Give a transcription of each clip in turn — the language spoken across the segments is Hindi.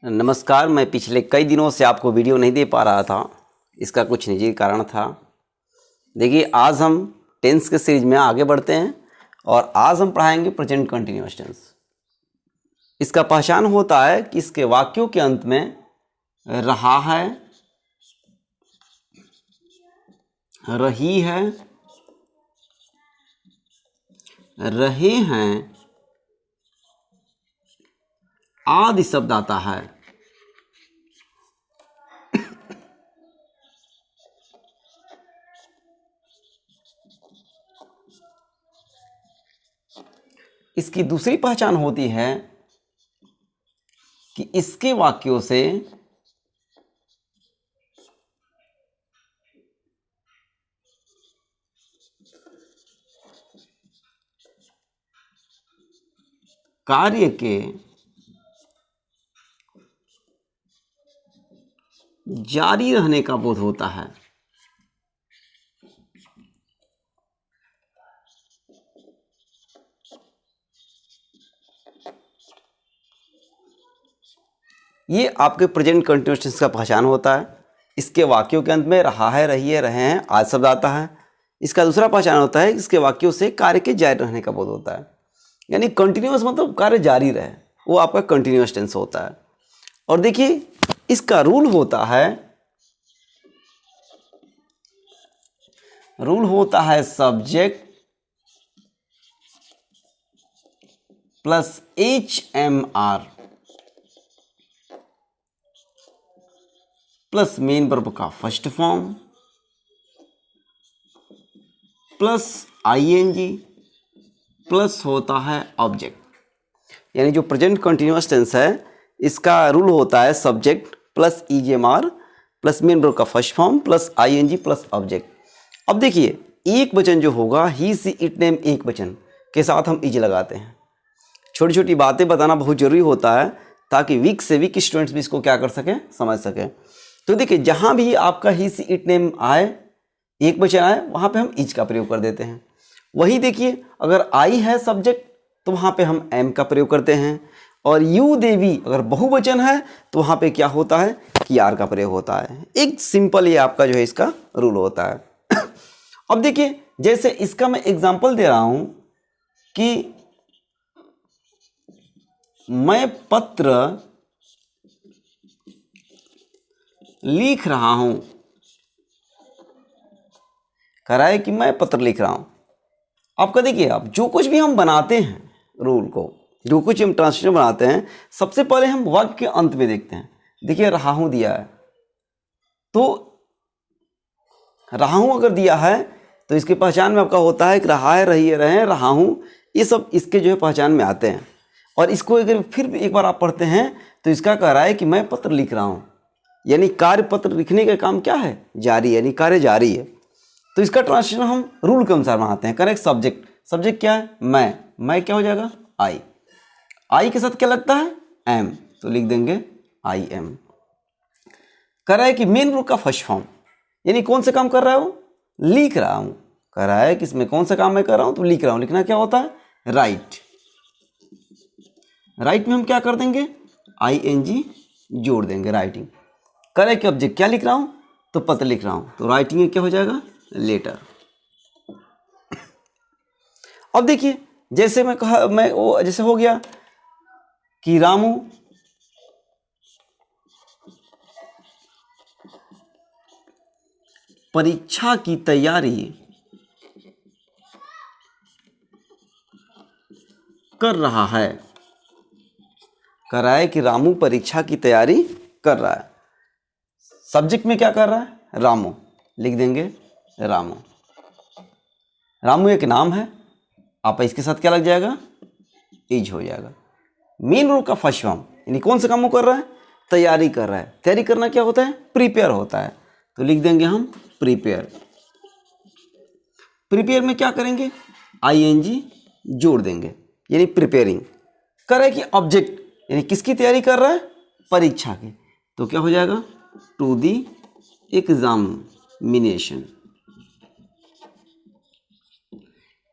नमस्कार। मैं पिछले कई दिनों से आपको वीडियो नहीं दे पा रहा था। इसका कुछ निजी कारण था। देखिए, आज हम टेंस के सीरीज में आगे बढ़ते हैं और आज हम पढ़ाएंगे प्रेजेंट कंटिन्यूअस टेंस। इसका पहचान होता है कि इसके वाक्यों के अंत में रहा है, रही है, रहे हैं आदि शब्द आता है। इसकी दूसरी पहचान होती है कि इसके वाक्यों से कार्य के जारी रहने का बोध होता है। ये आपके प्रेजेंट कंटिन्यूअस टेंस का पहचान होता है। इसके वाक्यों के अंत में रहा है, रही है, रहे हैं आदि शब्द आता है। इसका दूसरा पहचान होता है इसके वाक्यों से कार्य के जारी रहने का बोध होता है। यानी कंटिन्यूअस मतलब कार्य जारी रहे, वो आपका कंटिन्यूअस टेंस होता है। और देखिए, इसका रूल होता है subject plus HMR plus main verb का first form plus ING plus होता है ऑब्जेक्ट। यानी जो प्रेजेंट कंटिन्यूअस टेंस है, इसका रूल होता है subject plus EGMR plus main verb का first form plus ING plus object. अब देखिए, एक वचन जो होगा ही सी इट नेम एक वचन के साथ हम इज लगाते हैं। छोटी छोटी बातें बताना बहुत जरूरी होता है ताकि वीक से वीक स्टूडेंट्स भी इसको क्या कर सकें, समझ सकें। तो देखिए, जहाँ भी आपका ही सी इट नेम आए, एक वचन आए, वहाँ पे हम इज का प्रयोग कर देते हैं। वही देखिए, अगर आई है सब्जेक्ट तो वहाँ पे हम एम का प्रयोग करते हैं, और यू देवी अगर बहुवचन है तो वहाँ पे क्या होता है कि आर का प्रयोग होता है। एक सिंपल ये आपका जो है इसका रूल होता है। अब देखिए, जैसे इसका मैं एग्जांपल दे रहा हूं कि मैं पत्र लिख रहा हूं, कह रहा है कि मैं पत्र लिख रहा हूं। आपका देखिए, आप जो कुछ भी हम बनाते हैं रूल को, जो कुछ हम ट्रांसलेशन बनाते हैं, सबसे पहले हम वाक्य के अंत में देखते हैं। देखिए, रहा हूं दिया है, तो रहा हूं अगर दिया है तो इसकी पहचान में आपका होता है कि रहा है, रही है, रहे हैं, रहा हूं, ये सब इसके जो है पहचान में आते हैं। और इसको अगर फिर एक बार आप पढ़ते हैं तो इसका कह रहा है कि मैं पत्र लिख रहा हूं, यानी कार्य पत्र लिखने का काम क्या है, जारी, यानी कार्य जारी है। तो इसका ट्रांसलेशन हम रूल के अनुसार बनाते हैं। करेक्ट, सब्जेक्ट क्या है, मैं क्या हो जाएगा, आई के साथ क्या लगता है, एम, तो लिख देंगे IM। कह रहा है कि मेन वर्ब का फर्स्ट फॉर्म, यानी कौन से काम कर रहा है वो, लिख रहा हूं। कह रहा है कि इसमें कौन सा काम मैं कर रहा हूं, तो लिख रहा हूं। लिखना क्या होता है, राइट में हम क्या कर देंगे, ING जोड़ देंगे, राइटिंग। कह रहा है कि ऑब्जेक्ट क्या लिख रहा हूं, तो पत्र लिख रहा हूं, तो राइटिंग में क्या हो जाएगा, लेटर। अब देखिए, जैसे जैसे हो गया कि रामू परीक्षा की तैयारी कर रहा है। कर रहा है कि रामू परीक्षा की तैयारी कर रहा है। सब्जेक्ट में क्या कर रहा है, रामू, लिख देंगे रामू। रामू एक नाम है, आप इसके साथ क्या लग जाएगा, इज हो जाएगा। मेन वर्ब का फर्स्ट फॉर्म, यानी कौन से काम को कर रहा है, तैयारी कर रहा है। तैयारी करना क्या होता है, प्रिपेयर होता है, तो लिख देंगे हम प्रिपेयर। प्रिपेयर में क्या करेंगे, ING जोड़ देंगे, यानी प्रिपेयरिंग। कर रहा है कि ऑब्जेक्ट, यानी किसकी तैयारी कर रहा है, परीक्षा की, तो क्या हो जाएगा, टू दी एग्जामिनेशन,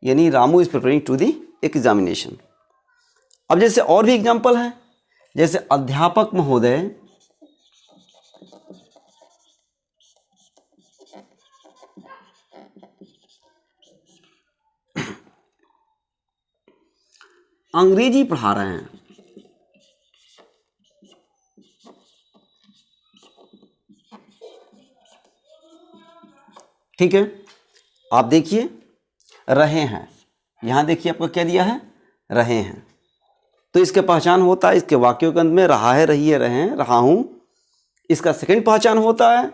यानी Ramu is preparing to the examination. अब जैसे और भी एग्जाम्पल है, जैसे अध्यापक महोदय अंग्रेजी पढ़ा रहे हैं। ठीक है, आप देखिए रहे हैं, यहां देखिए आपको क्या दिया है, रहे हैं। तो इसके पहचान होता है इसके वाक्यों के अंत में रहा है, रही है, रहे हैं, रहा हूं। इसका सेकंड पहचान होता है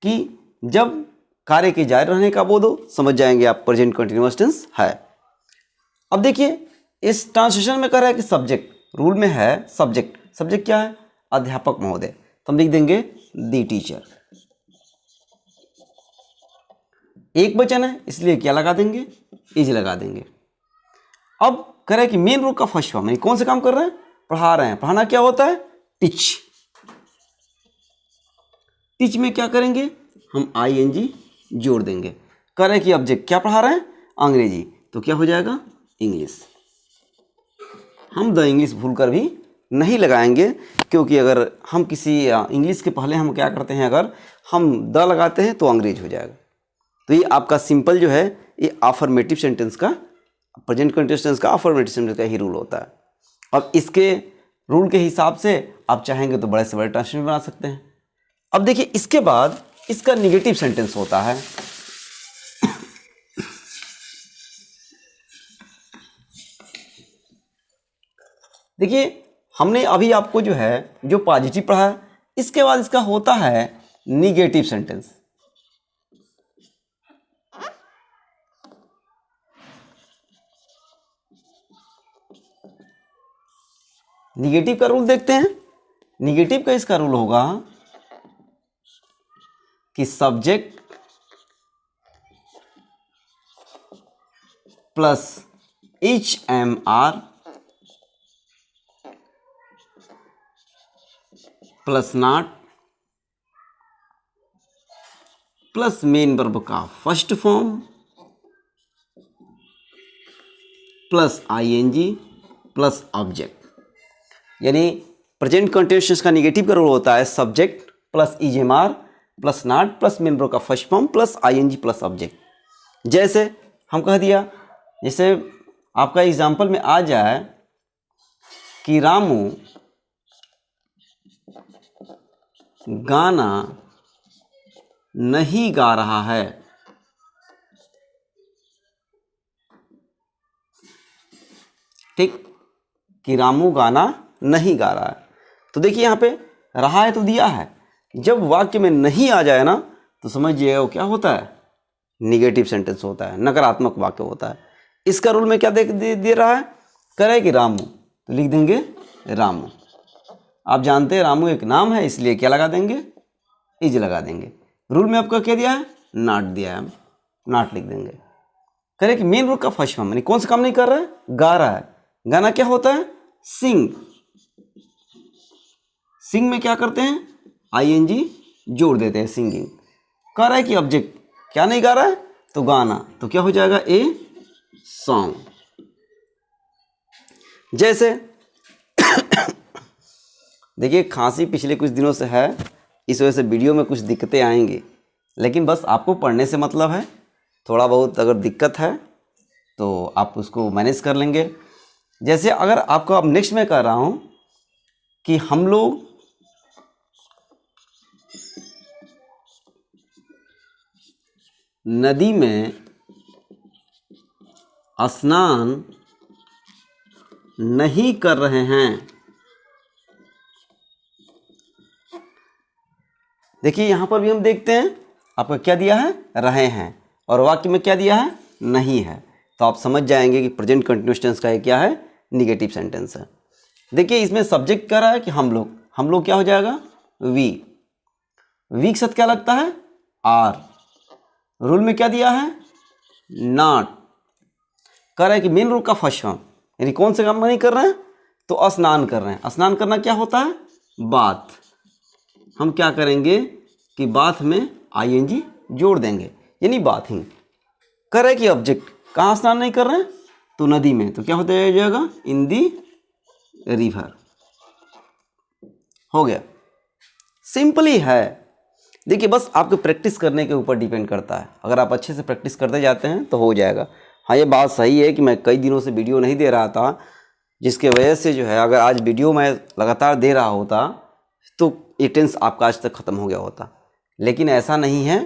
कि जब कार्य के जारी रहने का बोध हो, समझ जाएंगे आप प्रेजेंट कंटिन्यूअस टेंस है। अब देखिए इस ट्रांसलेशन में कह रहा है कि सब्जेक्ट, रूल में है सब्जेक्ट, सब्जेक्ट क्या है, अध्यापक महोदय, तो हम लिख देंगे दी टीचर। एक वचन है इसलिए क्या लगा देंगे, इज लगा देंगे। अब कह रहे हैं कि मेन रूल का फर्स्ट फॉर्म, कौन से काम कर रहे हैं, पढ़ा रहे हैं। पढ़ाना क्या होता है, टीच। टीच में क्या करेंगे, हम ING जोड़ देंगे। कह रहे हैं कि ऑब्जेक्ट क्या पढ़ा रहे हैं, अंग्रेजी, तो क्या हो जाएगा, इंग्लिश। हम द इंग्लिश भूल कर भी नहीं लगाएंगे, क्योंकि अगर हम किसी इंग्लिश के पहले हम क्या करते हैं, अगर हम द लगाते हैं तो अंग्रेज हो जाएगा। तो ये आपका सिंपल जो है ये अफर्मेटिव सेंटेंस का, प्रेजेंट कंटिन्यूअस टेंस का अफर्मेटिव सेंटेंस का ही रूल होता है। अब इसके रूल के हिसाब से आप चाहेंगे तो बड़े से बड़े ट्रांसलेशन बना सकते हैं। अब देखिए इसके बाद इसका निगेटिव सेंटेंस होता है। देखिए हमने अभी आपको जो है जो पॉजिटिव पढ़ा है, इसके बाद इसका होता है निगेटिव सेंटेंस। निगेटिव का रूल देखते हैं। निगेटिव का इसका रूल होगा कि subject plus HMR plus not plus main verb का first form plus ING plus object. यानी प्रेजेंट कंटिन्यूअस टेंस का निगेटिव का रूल होता है subject plus HMR plus not plus main verb का first form plus ING plus object. जैसे हम कह दिया, जैसे आपका एग्जाम्पल में आ जाए कि रामू गाना नहीं गा रहा है। ठीक, कि रामू गाना नहीं गा रहा है। तो देखिए यहाँ पे रहा है तो दिया है, जब वाक्य में नहीं आ जाए ना तो समझिए वो क्या होता है, निगेटिव सेंटेंस होता है, नकारात्मक वाक्य होता है। इसका रूल में क्या दे रहा है, करे कि रामू, तो लिख देंगे रामू। आप जानते हैं रामू एक नाम है, इसलिए क्या लगा देंगे, इज लगा देंगे। रूल में आपका क्या दिया है, नॉट दिया है, नॉट लिख देंगे। करे कि मेन रूल का फर्स्ट फॉर्म, यानी कौन सा काम नहीं कर रहा है, गा रहा है। गाना क्या होता है, सिंग। सिंग में क्या करते हैं, ING जोड़ देते हैं, सिंगिंग। कह रहा है कि ऑब्जेक्ट क्या नहीं गा रहा है, तो गाना, तो क्या हो जाएगा, ए सॉन्ग। जैसे देखिए खांसी पिछले कुछ दिनों से है, इस वजह से वीडियो में कुछ दिक्कतें आएंगी, लेकिन बस आपको पढ़ने से मतलब है। थोड़ा बहुत अगर दिक्कत है तो आप उसको मैनेज कर लेंगे। जैसे अगर आपको अब नेक्स्ट में कह रहा हूं कि हम लोग नदी में स्नान नहीं कर रहे हैं। देखिए यहां पर भी हम देखते हैं आपका क्या दिया है, रहे हैं, और वाक्य में क्या दिया है, नहीं है। तो आप समझ जाएंगे कि प्रेजेंट कंटिन्यूअस टेंस का ये क्या है, निगेटिव सेंटेंस है। देखिए इसमें सब्जेक्ट कह रहा है कि हम लोग क्या हो जाएगा, वी। वी के साथ क्या लगता है, आर। रूल में क्या दिया है, नॉट। कह रहा है कि मेन रूल का फर्स्ट फॉर्म, यानी कौन से काम नहीं कर रहे हैं, तो स्नान कर रहे हैं। स्नान करना क्या होता है, बाथ। हम क्या करेंगे कि बाथ में ING जोड़ देंगे, यानी बाथिंग। कह रहे कि ऑब्जेक्ट कहाँ स्नान नहीं कर रहे हैं, तो नदी में, तो क्या होता जाएगा, इन दी रिवर। हो गया, सिंपली है। देखिए बस आपके प्रैक्टिस करने के ऊपर डिपेंड करता है। अगर आप अच्छे से प्रैक्टिस करते जाते हैं तो हो जाएगा। हाँ, ये बात सही है कि मैं कई दिनों से वीडियो नहीं दे रहा था, जिसके वजह से जो है अगर आज वीडियो मैं लगातार दे रहा होता तो ये टेंस आपका आज तक ख़त्म हो गया होता। लेकिन ऐसा नहीं है,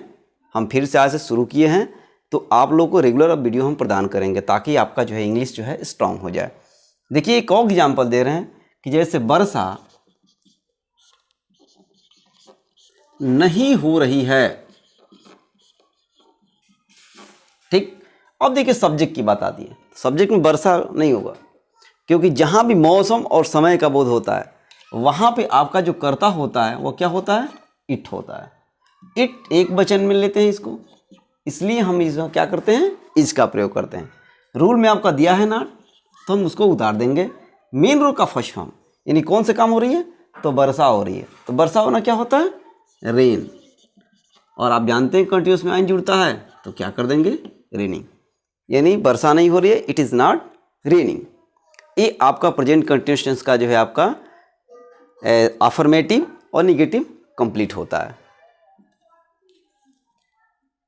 हम फिर से आज से शुरू किए हैं, तो आप लोगों को रेगुलर अब वीडियो हम प्रदान करेंगे ताकि आपका जो है इंग्लिश जो है स्ट्रांग हो जाए। देखिए एक और एग्जाम्पल दे रहे हैं कि जैसे वर्षा नहीं हो रही है। ठीक, अब देखिए सब्जेक्ट की बात आती है। सब्जेक्ट में वर्षा नहीं होगा, क्योंकि जहाँ भी मौसम और समय का बोध होता है वहाँ पे आपका जो कर्ता होता है वो क्या होता है? इट होता है। इट एक वचन में लेते हैं इसको, इसलिए हम इसको क्या करते हैं? इज का प्रयोग करते हैं। रूल में आपका दिया है नॉट, तो हम उसको उतार देंगे। मेन रूल का फर्स्ट फॉर्म, यानी कौन से काम हो रही है? तो वर्षा हो रही है। तो वर्षा होना क्या होता है? रेन। और आप जानते हैं कंटिन्यूस में आइन जुड़ता है तो क्या कर देंगे? रेनिंग। यानी वर्षा नहीं हो रही है, इट इज़ नॉट रेनिंग। ये आपका प्रेजेंट कंटिन्यूस टेंस का जो है आपका अफर्मेटिव और निगेटिव कंप्लीट होता है।